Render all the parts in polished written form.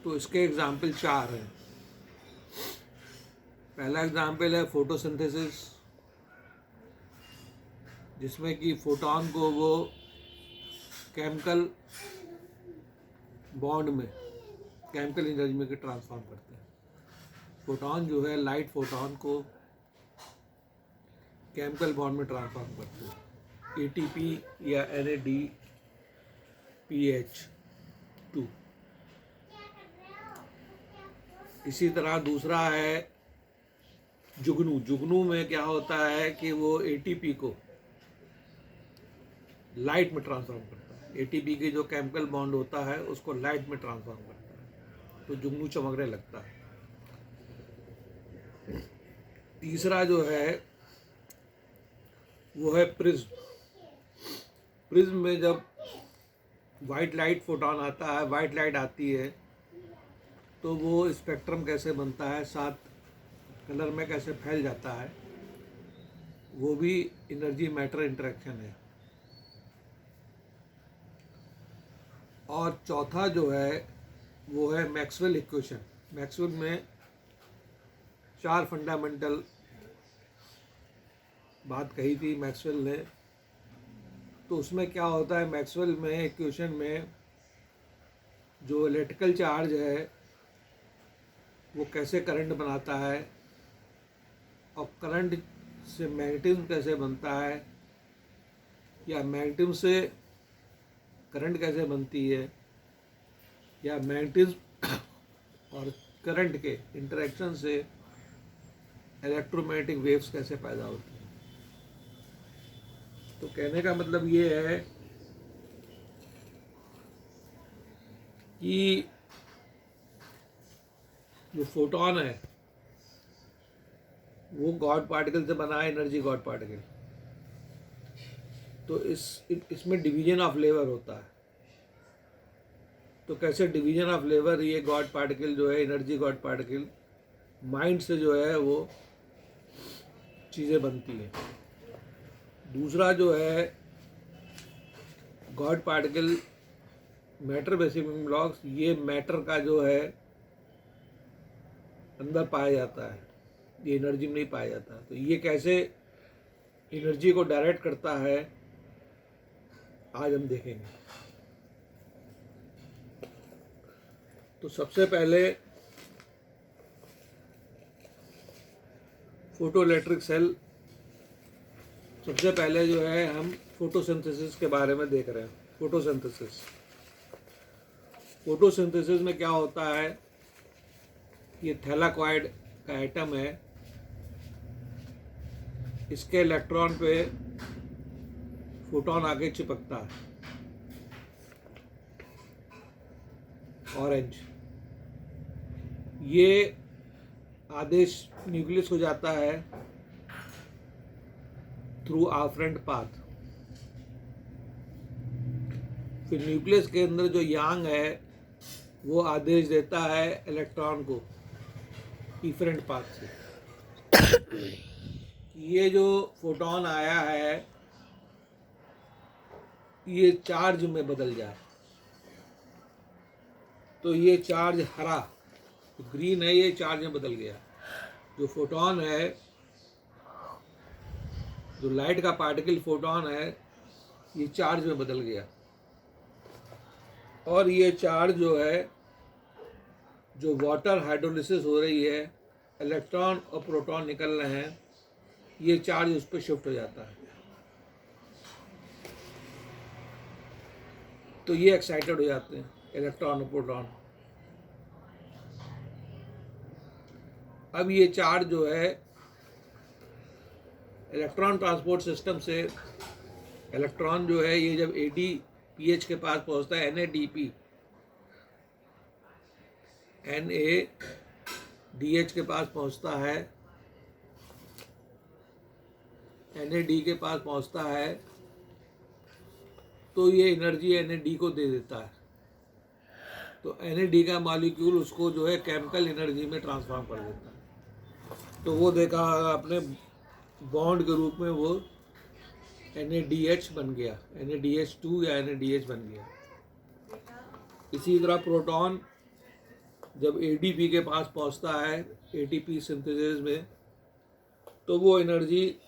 तो इसके एग्जाम्पल 4 हैं। पहला एग्जाम्पल है फोटोसिंथेसिस, जिसमें कि फोटोन को वो केमिकल बॉन्ड में, केमिकल एनर्जी में ट्रांसफॉर्म करते हैं। फोटोन जो है लाइट फोटोन को केमिकल बॉन्ड में ट्रांसफॉर्म करते हैं, ATP या NADPH2। इसी तरह दूसरा है जुगनू। जुगनू में क्या होता है कि वो ATP को लाइट में ट्रांसफॉर्म करता है। ATP की जो केमिकल बॉन्ड होता है उसको लाइट में ट्रांसफॉर्म करता है, तो जुगनू चमकने लगता है। तीसरा जो है वो है प्रिज्म। प्रिज्म में जब वाइट लाइट फोटोन आता है, वाइट लाइट आती है, तो वो स्पेक्ट्रम कैसे बनता है, 7 कलर में कैसे फैल जाता है, वो भी एनर्जी मैटर इंटरेक्शन है। और चौथा जो है वो है मैक्सवेल इक्वेशन। मैक्सवेल में 4 फंडामेंटल बात कही थी मैक्सवेल ने। तो उसमें क्या होता है, मैक्सवेल में इक्वेशन में जो इलेक्ट्रिकल चार्ज है वो कैसे करंट बनाता है, और करंट से मैग्नेटिज्म कैसे बनता है, या मैग्नेटिज्म से करंट कैसे बनती है, या मैग्नेटिज्म और करंट के इंटरेक्शन से इलेक्ट्रोमैग्नेटिक वेव्स कैसे पैदा होती हैं। तो कहने का मतलब ये है कि जो फोटोन है वो गॉड पार्टिकल से बना है, एनर्जी गॉड पार्टिकल। तो इसमें डिवीजन ऑफ लेवर होता है। तो कैसे डिवीजन ऑफ लेवर, ये गॉड पार्टिकल जो है, एनर्जी गॉड पार्टिकल, माइंड से जो है वो चीज़ें बनती हैं। दूसरा जो है God particle matter basic building blocks, ये मैटर का जो है अंदर पाया जाता है, ये एनर्जी में नहीं पाया जाता। तो ये कैसे एनर्जी को डायरेक्ट करता है आज हम देखेंगे। तो सबसे पहले फोटो इलेक्ट्रिक सेल, सबसे पहले जो है हम फोटोसिंथेसिस के बारे में देख रहे हैं। फोटोसिंथेसिस में क्या होता है, ये थैलाकॉइड का एटम है, इसके इलेक्ट्रॉन पे फोटोन आके चिपकता है, ऑरेंज। ये आदेश न्यूक्लियस हो जाता है थ्रू आफरेंट पाथ। फिर न्यूक्लियस के अंदर जो यांग है वो आदेश देता है इलेक्ट्रॉन को इफरेंट पाथ से, ये जो फोटोन आया है ये चार्ज में बदल जाए। तो ये चार्ज हरा, तो ग्रीन है, ये चार्ज में बदल गया। जो फोटोन है, जो लाइट का पार्टिकल फोटोन है, ये चार्ज में बदल गया। और ये चार्ज जो है, जो वाटर हाइड्रोलिसिस हो रही है, इलेक्ट्रॉन और प्रोटॉन निकल रहे हैं, ये चार्ज उस पर शिफ्ट हो जाता है। तो ये एक्साइटेड हो जाते हैं इलेक्ट्रॉन और प्रोटॉन। अब ये चार्ज जो है इलेक्ट्रॉन ट्रांसपोर्ट सिस्टम से, इलेक्ट्रॉन जो है ये जब ADPH के पास पहुंचता है, NADH के पास पहुंचता है, NAD के पास पहुंचता है, तो ये एनर्जी NAD को दे देता है। तो NAD का मॉलिक्यूल उसको जो है केमिकल एनर्जी में ट्रांसफॉर्म कर देता है। तो वो देखा आपने, बॉन्ड के रूप में वो NADH बन गया, NADH2 या NADH बन गया। इसी तरह प्रोटॉन जब एडीपी के पास पहुंचता है एटीपी सिंथेसिस में, तो वो एनर्जी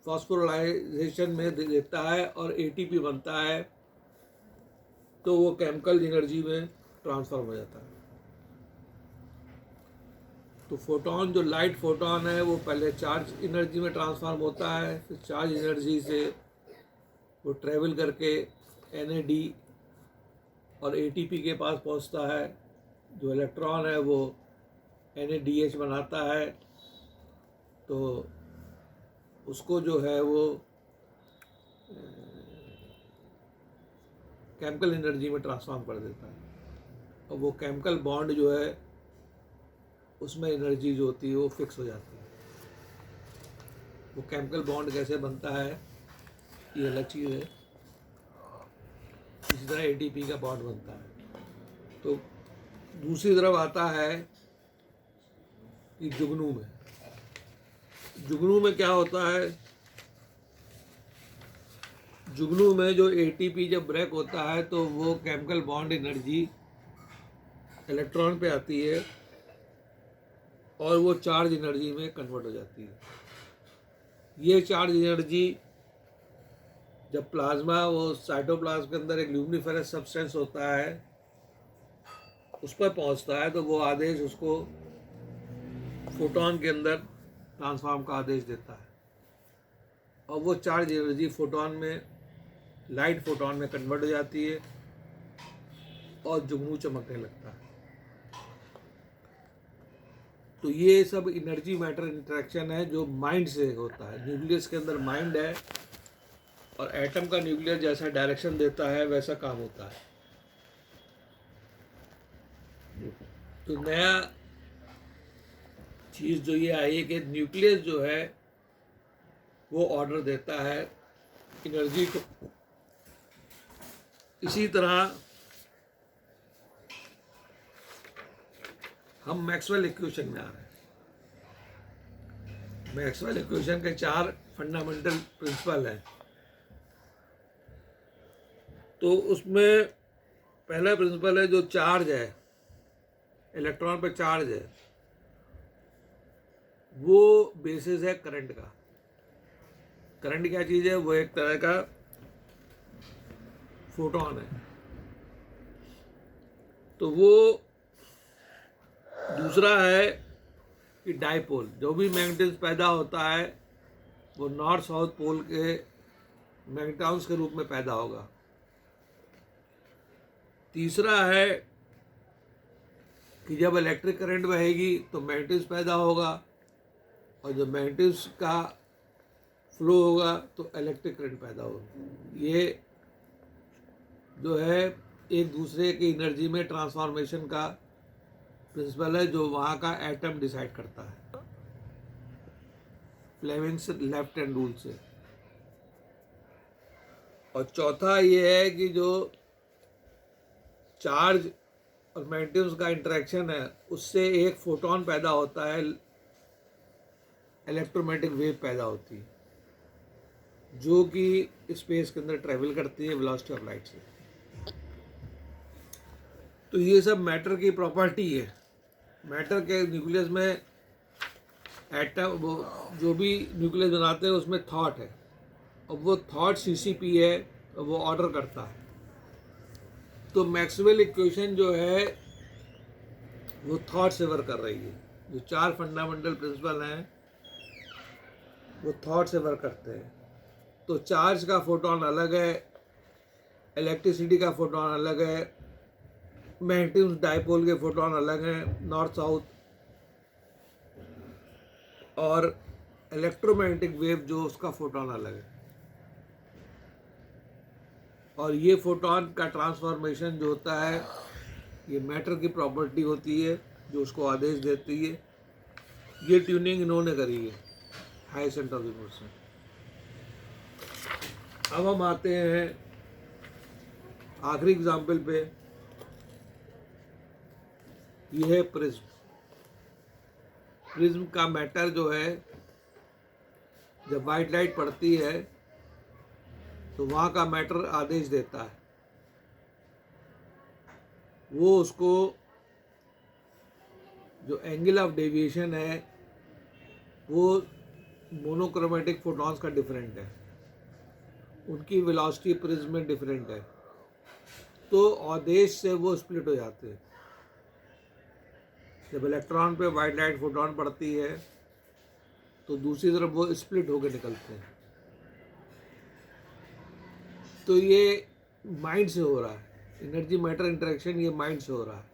फॉस्फोराइलेशन में देता है और एटीपी बनता है, तो वो केमिकल एनर्जी में ट्रांसफॉर्म हो जाता है। तो फोटोन, जो लाइट फोटोन है, वो पहले चार्ज एनर्जी में ट्रांसफॉर्म होता है, फिर चार्ज एनर्जी से वो ट्रेवल करके एनएडी और एटीपी के पास पहुंचता है। जो इलेक्ट्रॉन है वो एनएडीएच बनाता है, तो उसको जो है वो केमिकल एनर्जी में ट्रांसफॉर्म कर देता है, और वो केमिकल बॉन्ड जो है उसमें एनर्जी जो होती है वो फिक्स हो जाती है। वो केमिकल बॉन्ड कैसे बनता है ये अलग चीज़ है। इसी तरह एटीपी का बॉन्ड बनता है। तो दूसरी तरफ आता है कि जुगनू में। जुगनू में क्या होता है? जुगनू में जो एटीपी जब ब्रेक होता है तो वो केमिकल बॉन्ड एनर्जी इलेक्ट्रॉन पे आती है और वो चार्ज एनर्जी में कन्वर्ट हो जाती है। ये चार्ज एनर्जी जब प्लाज्मा, वो साइटोप्लाज्म के अंदर एक ल्यूमिनिफेरस सब्सटेंस होता है, उस पर पहुंचता है, तो वो आदेश उसको फोटोन के अंदर ट्रांसफॉर्म का आदेश देता है, और वो चार्ज एनर्जी फोटोन में, लाइट फोटोन में कन्वर्ट हो जाती है और जुगनू चमकने लगता है। तो ये सब एनर्जी मैटर इंटरेक्शन है जो माइंड से होता है। न्यूक्लियस के अंदर माइंड है, और एटम का न्यूक्लियस जैसा डायरेक्शन देता है वैसा काम होता है। तो नया चीज़ जो ये आई है कि न्यूक्लियस जो है वो ऑर्डर देता है एनर्जी को। इसी तरह हम मैक्सवेल इक्वेशन में आ रहे हैं। मैक्सवेल इक्वेशन के 4 फंडामेंटल प्रिंसिपल हैं। तो उसमें पहला प्रिंसिपल है जो चार्ज है, इलेक्ट्रॉन पे चार्ज है, वो बेसिस है करंट का। करंट क्या चीज़ है? वो एक तरह का फोटोन है। तो वो दूसरा है कि डाइपोल, जो भी मैग्नेटिज्म पैदा होता है वो नॉर्थ साउथ पोल के मैग्नेटॉन्स के रूप में पैदा होगा। तीसरा है कि जब इलेक्ट्रिक करंट बहेगी तो मैग्नेटिज्म पैदा होगा, और जब मैग्नेटिज्म का फ्लो होगा तो इलेक्ट्रिक करंट पैदा होगा। ये जो है एक दूसरे की एनर्जी में ट्रांसफॉर्मेशन का प्रिंसिपल है, जो वहाँ का एटम डिसाइड करता है फ्लेमिंग्स लेफ्ट हैंड रूल से। और चौथा ये है कि जो चार्ज और मैग्नेटिज्म का इंटरेक्शन है, उससे एक फोटोन पैदा होता है, इलेक्ट्रोमैग्नेटिक वेव पैदा होती है, जो कि स्पेस के अंदर ट्रेवल करती है वेलोसिटी ऑफ लाइट से। तो ये सब मैटर की प्रॉपर्टी है। मैटर के न्यूक्लियस में एटम, वो जो भी न्यूक्लियस बनाते हैं उसमें थॉट है, और वो थॉट सीसीपी है, और वो ऑर्डर करता है। तो मैक्सवेल इक्वेशन जो है वो थॉट से वर्क कर रही है। जो 4 फंडामेंटल प्रिंसिपल हैं वो थॉट से वर्क करते हैं। तो चार्ज का फोटोन अलग है, इलेक्ट्रिसिटी का फोटोन अलग है, मैग्नेटिज्म डाइपोल के फोटोन अलग हैं, नॉर्थ साउथ, और इलेक्ट्रोमैग्नेटिक वेव जो उसका फोटोन अलग है। और ये फोटोन का ट्रांसफॉर्मेशन जो होता है ये मैटर की प्रॉपर्टी होती है जो उसको आदेश देती है। ये ट्यूनिंग इन्होंने करी है हाई सेंटर ऑफ यूनिवर्स में। अब हम आते हैं आखिरी एग्जाम्पल पे। यह है प्रिज्म। प्रिज्म का मैटर जो है, जब वाइट लाइट पड़ती है तो वहाँ का मैटर आदेश देता है, वो उसको जो एंगल ऑफ डेविएशन है वो मोनोक्रोमेटिक फोटॉन्स का डिफरेंट है, उनकी वेलोसिटी प्रिज्म में डिफरेंट है, तो आदेश से वो स्प्लिट हो जाते हैं। जब इलेक्ट्रॉन पे वाइट लाइट फोटॉन पड़ती है तो दूसरी तरफ वो स्प्लिट होकर निकलते हैं। तो ये माइंड से हो रहा है, एनर्जी मैटर इंटरेक्शन ये माइंड से हो रहा है।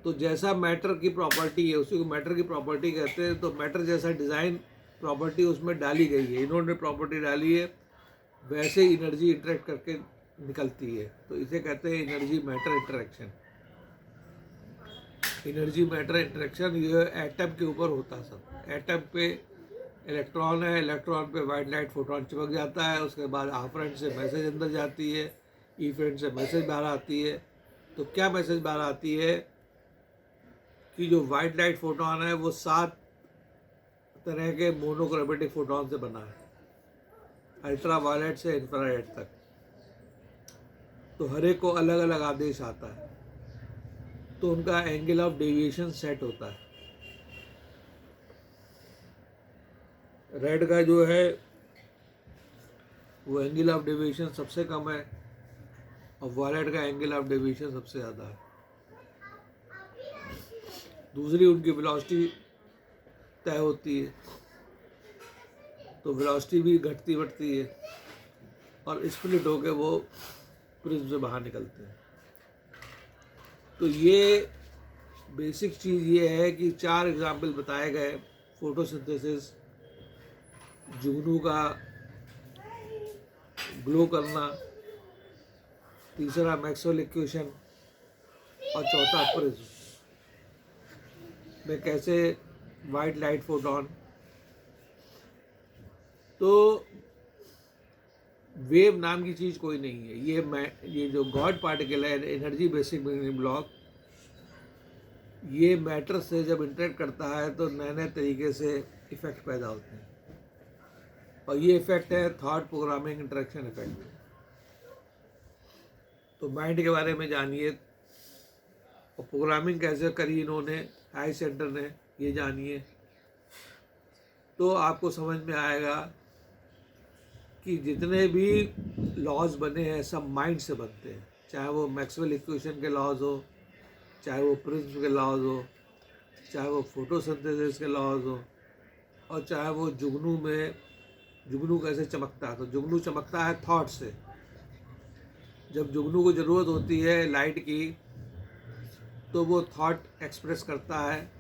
तो जैसा मैटर की प्रॉपर्टी है उसी को मैटर की प्रॉपर्टी कहते हैं। तो मैटर जैसा डिज़ाइन प्रॉपर्टी उसमें डाली गई है, इन्होंने प्रॉपर्टी डाली है, वैसे एनर्जी इंटरेक्ट करके निकलती है। तो इसे कहते हैं energy matter interaction. Energy matter interaction ये एटम के ऊपर होता है। सब एटम पे इलेक्ट्रॉन है, इलेक्ट्रॉन पे वाइट लाइट फोटोन चिपक जाता है, उसके बाद हाफ फ्रंट से मैसेज अंदर जाती है, ई फ्रंट से मैसेज बाहर आती है। तो क्या मैसेज बाहर आती है कि जो वाइट लाइट फोटोन है वो 7 तरह के मोनोक्रोमेटिक फोटोन से बना है, अल्ट्रा वायलेट से इंफ्रारेड तक। तो हर एक को अलग अलग आदेश आता है, तो उनका एंगल ऑफ डेविएशन सेट होता है। रेड का जो है वो एंगल ऑफ डेविएशन सबसे कम है और वायलेट का एंगल ऑफ डेविएशन सबसे ज़्यादा है। दूसरी उनकी वेलोसिटी तय होती है, तो वेलोसिटी भी घटती बढ़ती है और स्प्लिट होके वो प्रिज्म से बाहर निकलते हैं। तो ये बेसिक चीज़ ये है कि 4 एग्जाम्पल बताए गए, फोटोसिंथेसिस, जुगनू का ग्लो करना, तीसरा मैक्सवेल इक्वेशन और चौथा प्रिज्म में कैसे वाइट लाइट फोटोन। तो वेव नाम की चीज़ कोई नहीं है। ये जो गॉड पार्टिकल है, एनर्जी बेसिक बिल्डिंग ब्लॉक, ये मैटर से जब इंटरेक्ट करता है तो नए नए तरीके से इफ़ेक्ट पैदा होते हैं, और ये इफ़ेक्ट है थॉट प्रोग्रामिंग इंटरेक्शन इफेक्ट। तो माइंड के बारे में जानिए और प्रोग्रामिंग कैसे करी इन्होंने आई सेंटर ने, ये जानिए, तो आपको समझ में आएगा कि जितने भी लॉज बने हैं सब माइंड से बनते हैं। चाहे वो मैक्सवेल इक्वेशन के लॉज हो, चाहे वो प्रिज्म के लॉज हो, चाहे वो फोटोसिंथेसिस के लॉज हो, और चाहे वो जुगनू में जुगनू कैसे चमकता है। तो जुगनू चमकता है थॉट से। जब जुगनू को ज़रूरत होती है लाइट की तो वो थॉट एक्सप्रेस करता है,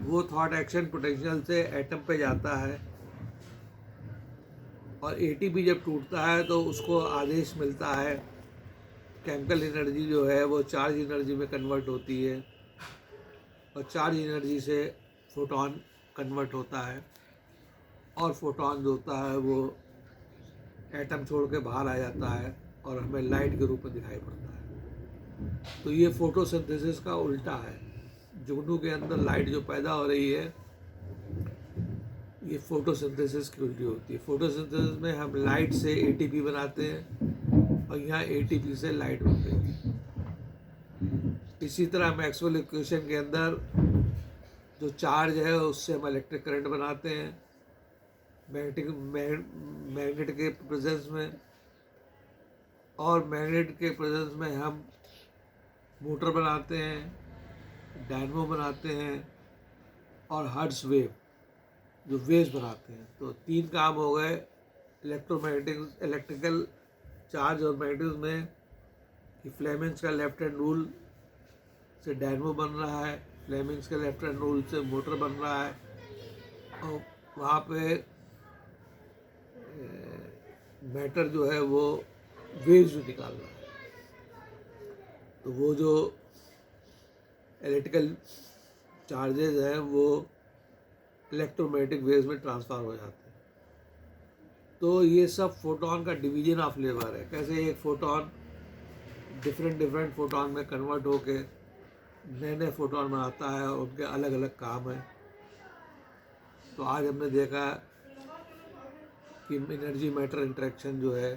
वो थॉट एक्शन पोटेंशियल से एटम पे जाता है, और एटीपी जब टूटता है तो उसको आदेश मिलता है, केमिकल एनर्जी जो है वो चार्ज एनर्जी में कन्वर्ट होती है, और चार्ज एनर्जी से फोटॉन कन्वर्ट होता है, और फोटॉन जो होता है वो एटम छोड़ के बाहर आ जाता है और हमें लाइट के रूप में दिखाई पड़ता है। तो ये फोटोसिंथेसिस का उल्टा है। जुगनू के अंदर लाइट जो पैदा हो रही है ये फोटोसिंथेसिस की उल्टी होती है। फोटोसिंथेसिस में हम लाइट से एटीपी बनाते हैं और यहाँ एटीपी से लाइट बन रही है। इसी तरह मैक्सवेल इक्वेशन के अंदर जो चार्ज है उससे हम इलेक्ट्रिक करंट बनाते हैं मैग्नेट के प्रेजेंस में, और मैग्नेट के प्रेजेंस में हम मोटर बनाते हैं, डायनमो बनाते हैं, और हर्ट्ज वेव जो वेव्स बनाते हैं। तो 3 काम हो गए इलेक्ट्रिकल चार्ज और मैग्नेटिज्म में, कि फ्लेमिंग्स का लेफ्ट हैंड रूल से डायनमो बन रहा है, फ्लेमिंग्स के लेफ्ट हैंड रूल से मोटर बन रहा है, और वहाँ पे मैटर जो है वो वेव्स जो निकाल रहा है। तो वो जो इलेक्ट्रिकल चार्जेस हैं वो इलेक्ट्रोमैग्नेटिक वेव्स में ट्रांसफर हो जाते हैं। तो ये सब फोटोन का डिवीजन ऑफ लेबर है, कैसे एक फोटोन डिफरेंट फोटोन में कन्वर्ट होके नए नए फोटोन बनाता है और उनके अलग अलग काम है। तो आज हमने देखा कि एनर्जी मैटर इंटरेक्शन जो है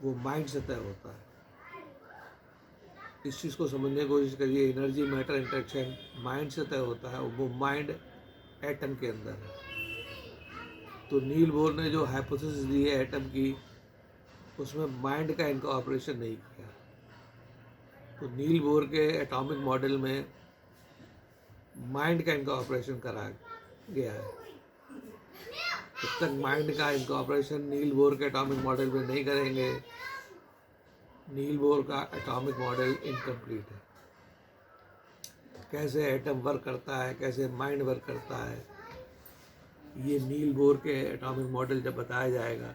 वो माइंड से तय होता है। इस चीज़ को समझने की कोशिश करिए। एनर्जी मैटर इंटरेक्शन माइंड से तय होता है, वो माइंड एटम के अंदर है। तो नील बोर ने जो हाइपोथेसिस दी है एटम की, उसमें माइंड का इनका ऑपरेशन नहीं किया। तो नील बोर के एटॉमिक मॉडल में माइंड का इनका ऑपरेशन करा गया है। जब तक माइंड का इनका ऑपरेशन नील बोर के एटॉमिक मॉडल में नहीं करेंगे, नील बोर का एटॉमिक मॉडल इनकम्प्लीट है। कैसे एटम वर्क करता है, कैसे माइंड वर्क करता है, ये नील बोर के एटॉमिक मॉडल जब बताया जाएगा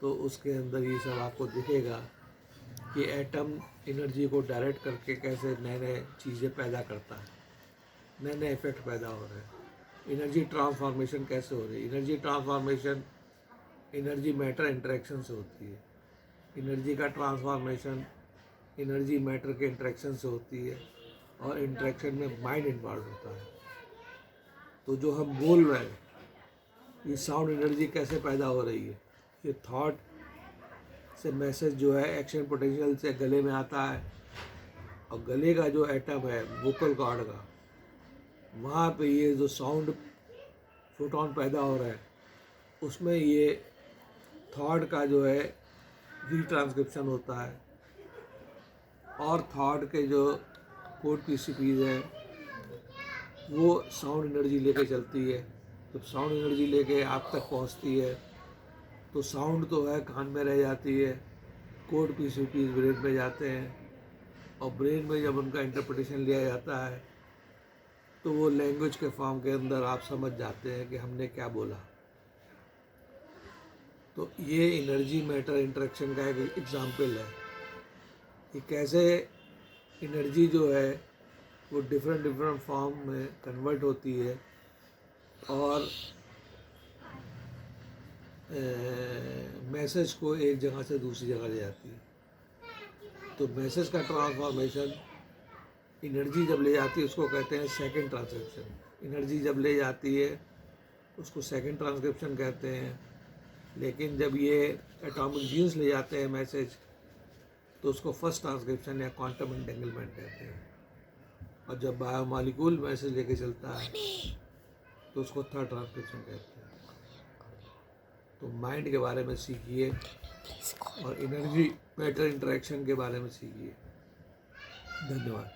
तो उसके अंदर ये सब आपको दिखेगा कि एटम एनर्जी को डायरेक्ट करके कैसे नए नए चीज़ें पैदा करता है, नए नए इफेक्ट पैदा हो रहे हैं। एनर्जी ट्रांसफॉर्मेशन कैसे हो रही है? Energy transformation energy matter interaction से होती है। एनर्जी का ट्रांसफॉर्मेशन एनर्जी मैटर के इंटरेक्शन से होती है, और इंटरेक्शन में माइंड इन्वॉल्व होता है। तो जो हम बोल रहे हैं, ये साउंड एनर्जी कैसे पैदा हो रही है? ये थॉट से मैसेज जो है एक्शन पोटेंशियल से गले में आता है, और गले का जो एटम है वोकल कॉर्ड का, वहाँ पे ये जो साउंड फोटोन पैदा हो रहा है, उसमें ये थॉट का जो है रीट्रांसक्रिप्शन होता है, और थॉट के जो कोड पीसीपीज हैं वो साउंड एनर्जी लेके चलती है। जब साउंड एनर्जी लेके आप तक पहुंचती है तो साउंड तो है कान में रह जाती है, कोड पीसीपीज ब्रेन में जाते हैं, और ब्रेन में जब उनका इंटरप्रिटेशन लिया जाता है तो वो लैंग्वेज के फॉर्म के अंदर आप समझ जाते हैं कि हमने क्या बोला। तो ये एनर्जी मैटर इंटरेक्शन का एक एग्जाम्पल है कि कैसे एनर्जी जो है वो डिफरेंट डिफरेंट फॉर्म में कन्वर्ट होती है, और मैसेज को एक जगह से दूसरी जगह ले जाती है। तो मैसेज का ट्रांसफॉर्मेशन एनर्जी जब ले जाती है उसको कहते हैं सेकंड ट्रांसक्रिप्शन। एनर्जी जब ले जाती है उसको सेकंड ट्रांसक्रिप्शन कहते हैं। लेकिन जब ये एटॉमिक जीन्स ले जाते हैं मैसेज, तो उसको फर्स्ट ट्रांसक्रिप्शन या क्वांटम एंटेंगलमेंट कहते हैं। और जब बायोमॉलिक्यूल मैसेज लेके चलता है तो उसको थर्ड ट्रांसक्रिप्शन कहते हैं। तो माइंड के बारे में सीखिए और एनर्जी मैटर इंटरेक्शन के बारे में सीखिए। धन्यवाद।